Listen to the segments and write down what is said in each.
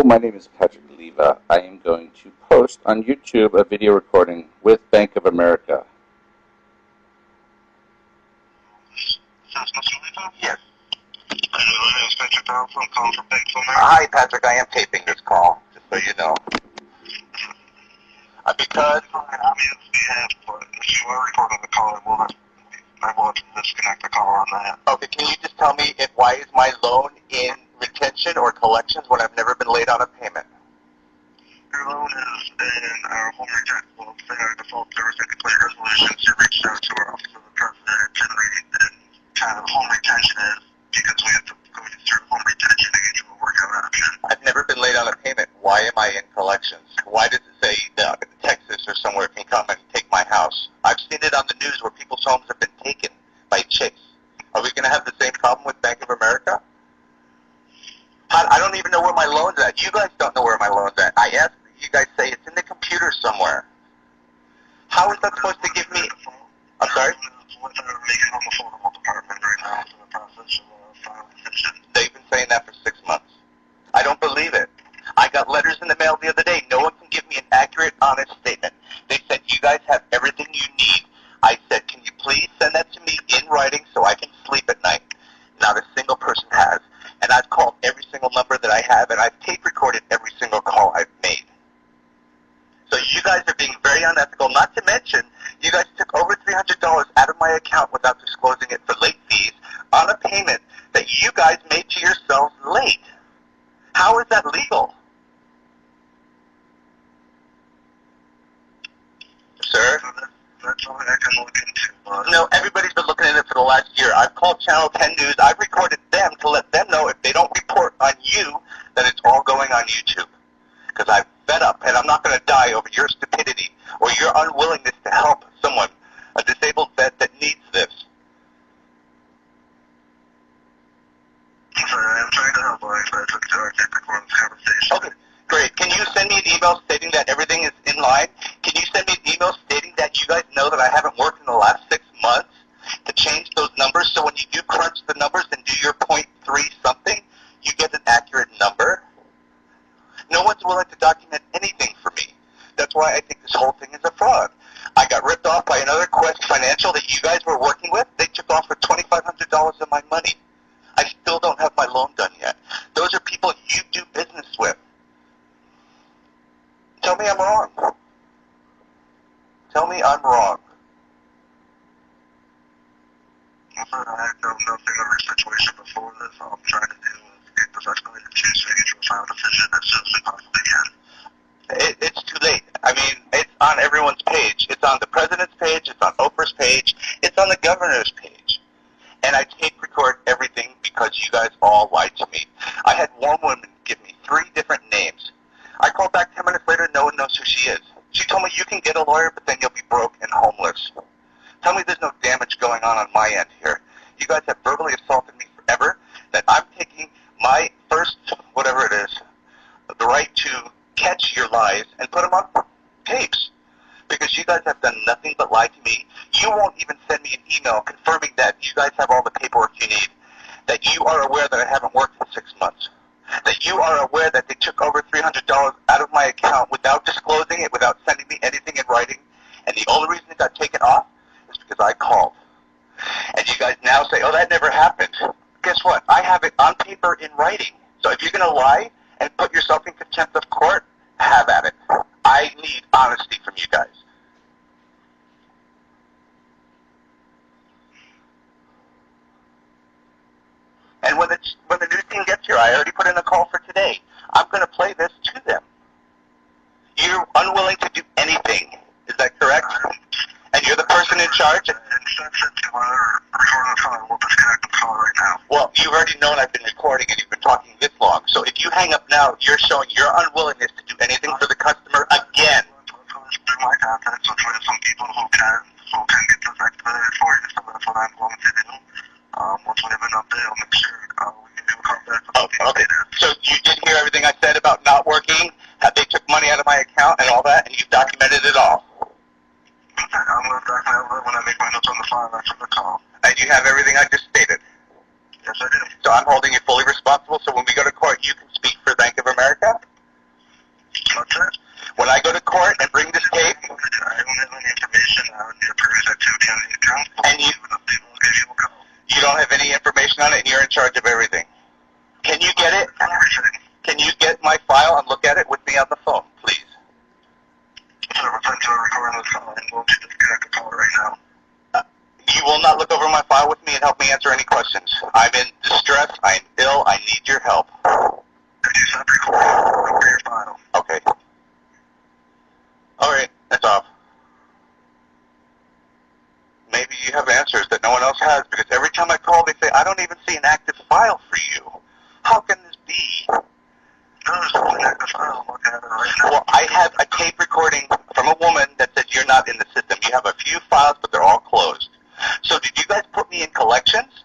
my name is Patrick Leva. I am going to post on YouTube a video recording with Bank of America. Yes. My name is Patrick Alpha. I'm calling from Bank of America. Hi, Patrick. I am taping this call, just so you know. Because I'm in behalf, but if you are recording the call, I will have to disconnect the call on that. Okay, can you just tell me why is my loan in retention or collections when I've never been late on a payment? Your loan is in our home retention. Well, it's in our default service and complete resolutions. You reached out to our office of the president and kind of home retention is because we have to go through home retention to get you a workout option. I've never been late on a payment. Why am I in collections? Why does it say Texas or somewhere can come and take my house? I've seen it on the news where people's homes have been taken by Chase. Are we going to have the same problem with Bank of America? I don't even know where my loan's at. You guys don't know where my loan's at. I asked, you guys say it's in the computer somewhere. How is that supposed to give me... I'm sorry? They've been saying that for 6 months. I don't believe it. I got letters in the mail the other day. No one can give me an accurate, honest statement. They said, you guys have everything you need. I said, can you please send that to me in writing so I can sleep at night? Not a single person has. And I've called every single number that I have, and I've tape recorded every single call I've made. So you guys are being very unethical, not to mention you guys took over $300 out of my account without disclosing it for late fees on a payment that you guys made to yourselves late. How is that legal? Sir? That's something I can look into. No, everybody's been looking into it for the last year. I've called Channel 10 News. I've recorded them to let them know if they don't report on you, that it's all going on YouTube. Because I'm fed up, and I'm not going to die over your stupidity or your unwillingness to help someone, a disabled vet that needs this. I'm sorry, I'm trying to help. I can't record this conversation. Okay, great. Can you send me an email stating that everything is in line? Can you send me an email stating that you guys know that I haven't worked in the last 6 months to change those numbers so when you do crunch the numbers and do your .3 something, you get an accurate number? No one's willing to document anything for me. That's why I think this whole thing is a fraud. I got ripped off by another Quest Financial that you guys were working with. They took off for $2,500 of my money. I still don't have my loan done yet. Those are people you do business with. Tell me I'm wrong. Tell me I'm wrong. I don't know nothing of your situation before this. All I'm trying to do is get this escalated to so you get to a final decision as soon as we possibly can. It's too late. I mean, it's on everyone's page. It's on the president's page. It's on Oprah's page. It's on the governor's page. And I tape record everything because you guys all lied to me. I had one woman give me 3 different names. I called back 10 minutes later, no one knows who she is. She told me you can get a lawyer, but then you'll be broke and homeless. Tell me there's no damage going on my end here. You guys have verbally assaulted me forever, that I'm taking my first, whatever it is, the right to catch your lies and put them on tapes. Because you guys have done nothing but lie to me. You won't even send me an email confirming that you guys have all the paperwork you need. That you are aware that I haven't worked in 6 months. That you are aware that they took over $300 out of my account without disclosing it, without sending me anything in writing. And the only reason it got taken off is because I called. And you guys now say, oh, that never happened. Guess what? I have it on paper in writing. So if you're going to lie and put yourself in contempt of court, have at it. I need honesty from you guys. And when the news team gets here, I already put in a call for today. I'm going to play this to them. You're unwilling to do anything. Is that correct? And you're the person in charge? Well, you've already known I've been recording and you've been talking this long. So if you hang up now, you're showing your unwillingness to do anything for the customer again. My contacts with some people who can get this expedited for you. So that's what I'm going to do. Once we have an update, I'll make sure we can do a call back. Oh, okay. So you did hear everything I said about not working, how they took money out of my account and all that, and you've documented it all. Okay, I'm going to document it when I make my notes on the file after the call. And you have everything I just stated? Yes, I do. So I'm holding you fully responsible, so when we go to court, you can speak for Bank of America? approves activity on the account. And you don't have any information on it, and you're in charge of everything. Can you get it? Everything. Can you get my file and look at it with me on the phone, please? So we're going to record this call, and we'll disconnect the call right now. You will not look over my file with me and help me answer any questions. I'm in distress. I'm ill. I need your help. If you stop recording, look for your file. Okay. All right, that's off. Maybe you have answers that no one else has, because every time I call, they say, I don't even see an active file for you. How can this be? There's an active file. Look at it right now. Well, I have a tape recording from a woman that says you're not in the system. You have a few files, but they're all closed. So did you guys put me in collections,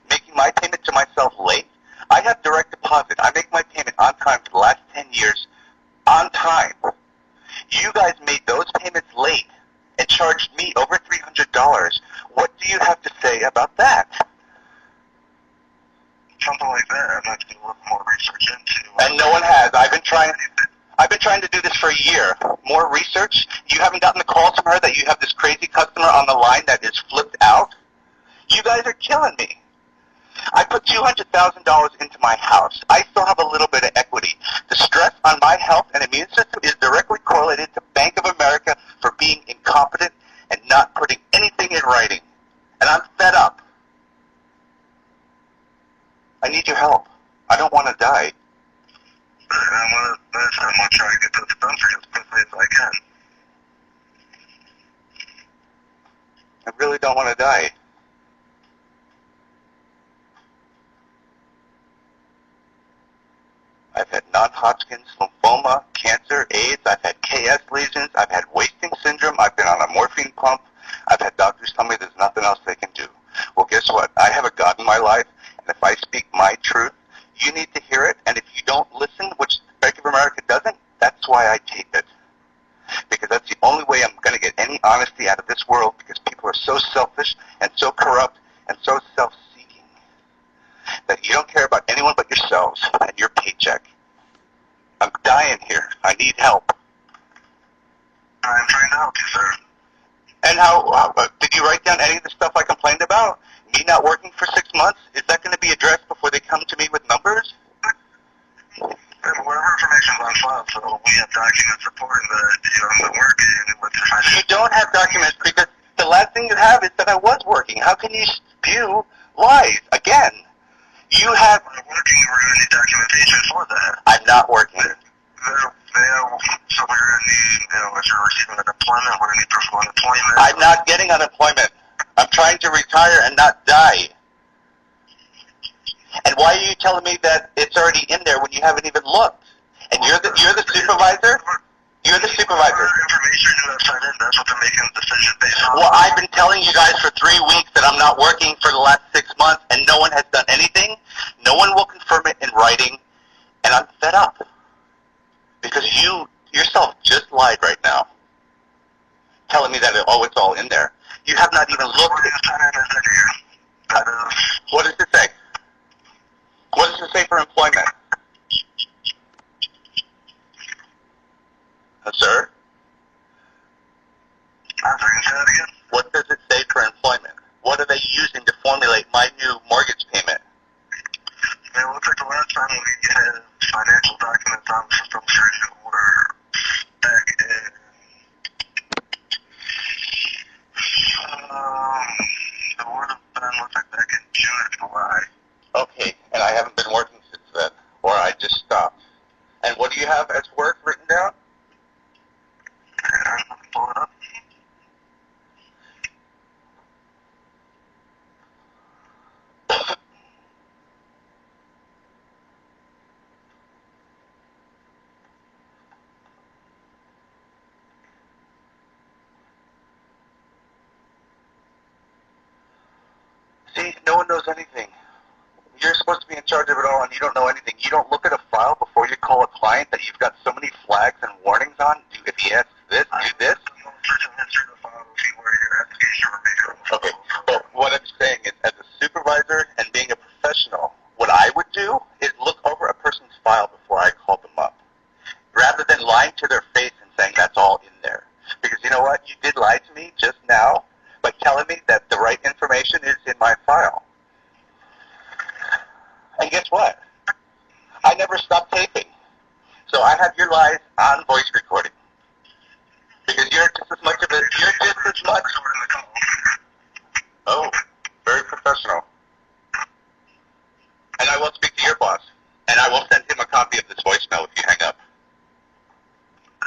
making my payment to myself late? I have direct deposit. I make my payment on time for the last 10 years, on time. You guys made those payments late and charged me over $300. What do you have to say about that? Something like that. I'd like to do a little more research into. And no one has. I've been trying to do this for a year. More research. You haven't gotten the calls from her that you have this crazy customer on the line that is flipped out? You guys are killing me. I put $200,000 into my house. I still have a little bit of equity. The stress on my health and immune system is directly correlated to Bank of America for being incompetent and not putting anything in writing. And I'm fed up. I need your help. I don't want to die. I'm going to try to get this done for you as quickly as I can. I really don't want to die. I've had non-Hodgkin's lymphoma, cancer, AIDS. I've had KS lesions. I've had wasting syndrome. I've been on a morphine pump. I've had doctors tell me there's nothing else they can do. Well, guess what? I have a God in my life, and if I speak my truth, you need to hear it. And if you don't listen, which Bank of America doesn't, that's why I tape it. Because that's the only way I'm going to get any honesty out of this world, because people are so selfish and so corrupt and so self-seeking that you don't care about anyone but yourselves and your paycheck. I'm dying here. I need help. I'm trying to help you, sir. And how did you write down any of the stuff I complained about? Me not working for 6 months? Is that going to be addressed before they come to me with numbers? Whatever information's on file, so we have documents reporting that you haven't been working. You don't have documents because the last thing you have is that I was working. How can you spew lies again? You have... We're working. We're going to need documentation for that. I'm not working. So we're going to need, if you're receiving unemployment, we're going to need proof of unemployment. I'm not getting unemployment. I'm trying to retire and not die. And why are you telling me that it's already in there when you haven't even looked? And you're the supervisor? You're the supervisor. Whatever information you have sent in, that's what they're making a decision based on. Well, I've been telling you guys for 3 weeks that I'm not working for the last 6 months, and no one has done anything. No one will confirm it in writing, and I'm fed up. Because you yourself just lied right now, telling me that it's all in there. You have not even looked at it. What does it say? What does it say for employment? Sir? I'm sorry, say that again? What does it say for employment? What are they using to formulate my new mortgage payment? It looks like the last time we had financial documents on the system for you were back in... it would have been, looks like back in June or July. Okay, and I haven't been working since then, or I just stopped. And what do you have as work written down? I'm going to pull it up. See, no one knows anything. You're supposed to be in charge of it all, and you don't know anything. You don't look at a file before you call a client that you've got so many flags and warnings on. If he asks this, do this. Okay, but what I'm saying is, as a supervisor and being a professional, what I would do is look over a person's file before I call them up, rather than lying to their face and saying that's all in there. Because you know what? You did lie to me just now, have your lies on voice recording. Because you're just as much of a, you're just as much. Oh, very professional. And I will speak to your boss. And I will send him a copy of this voicemail if you hang up.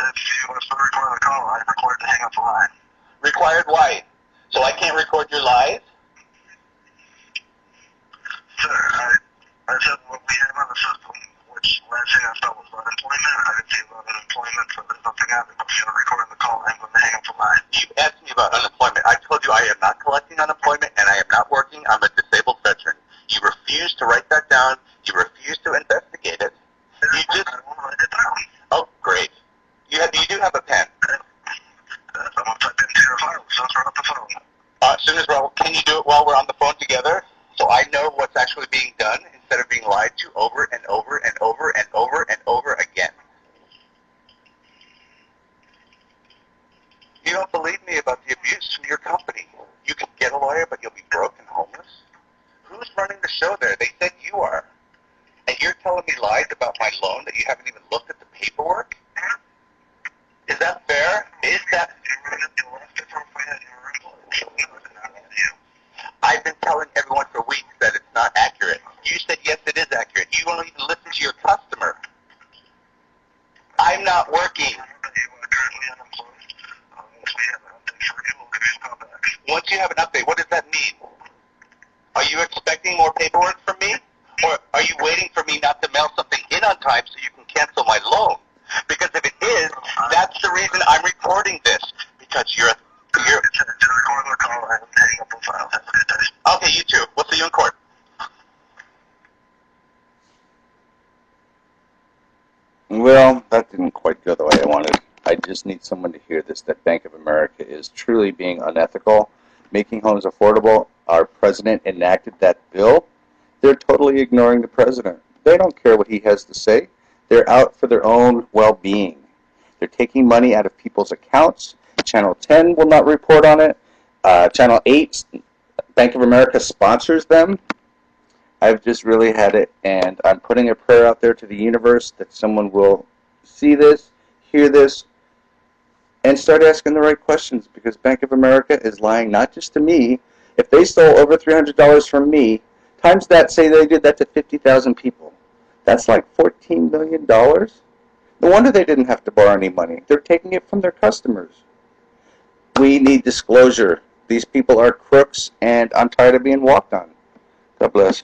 If you want to record the call, I'm required to hang up the line. Required why? So I can't record your lies? Sir, I said what we have on the system, which last thing I saw was unemployment. I didn't see about unemployment, so there's nothing on it. If you're recording the call, I'm going to hang up the line. You asked me about unemployment. I told you I am not collecting unemployment and I am not working. I'm a disabled veteran. You refuse to write that down. You refuse to investigate it. You just... I won't write it down. Oh, great. You do have a pen. I'm going to type into your file as soon as we're off the phone. As soon as can you do it while we're on the phone together? So I know what's actually being done instead of being lied to over and over and over and over and over again. You don't believe me about the abuse from your company. You can get a lawyer, but you'll be broke and homeless. Who's running the show there? They said you are. And you're telling me lies about my loan that you haven't even looked at the paperwork? Is that fair? Is that... I've been telling everyone for weeks that it's not accurate. You said, yes, it is accurate. You won't even listen to your customer. I'm not working. Once you have an update, what does that mean? Are you expecting more paperwork from me? Or are you waiting for me not to mail something in on time so you can cancel my loan? Because if it is, that's the reason I'm recording this. Because you're recording the call and hanging up the file. Have a good day. Okay, you too. We'll see you in court. Well, that didn't quite go the way I wanted. I just need someone to hear this, that Bank of America is truly being unethical, making homes affordable. Our president enacted that bill. They're totally ignoring the president. They don't care what he has to say. They're out for their own well-being. They're taking money out of people's accounts. Channel 10 will not report on it. Channel 8, Bank of America sponsors them. I've just really had it, and I'm putting a prayer out there to the universe that someone will see this, hear this, and start asking the right questions, because Bank of America is lying not just to me. If they stole over $300 from me, times that, say they did that to 50,000 people. That's like $14 million. No wonder they didn't have to borrow any money. They're taking it from their customers. We need disclosure. These people are crooks, and I'm tired of being walked on. God bless.